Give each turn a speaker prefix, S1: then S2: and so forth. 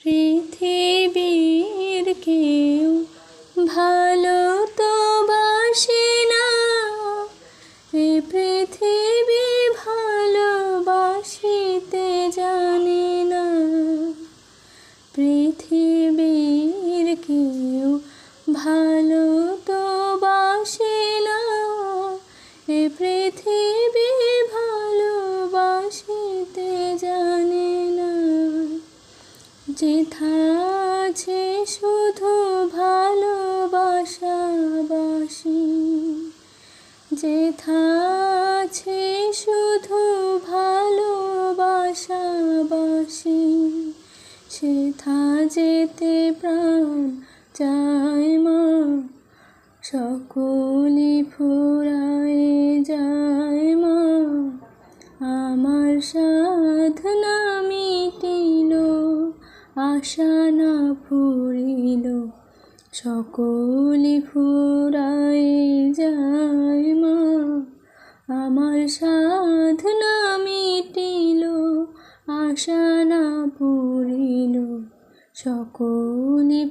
S1: পৃথিবীর কেউ ভালো তো বাসে না, এ পৃথিবী ভালোবাসিতে জানে না। পৃথিবীর কেউ ভালো তো বাসে না, এ পৃথিবী ভালোবাসিতে জানে না। যেথা আছে শুধু ভালোবাসাবাসি, যেথা আছে শুধু ভালোবাসাবাসি, সেথা যেতে প্রাণ চায় মা। সকলি ফুরায় যায় মা, আমার সাধনা মিটিল, আশা না ফুরিল। সকলি ফুরায় যায় মা, আমার সাধনা মিটিল, আশা না ফুরিল। সকলি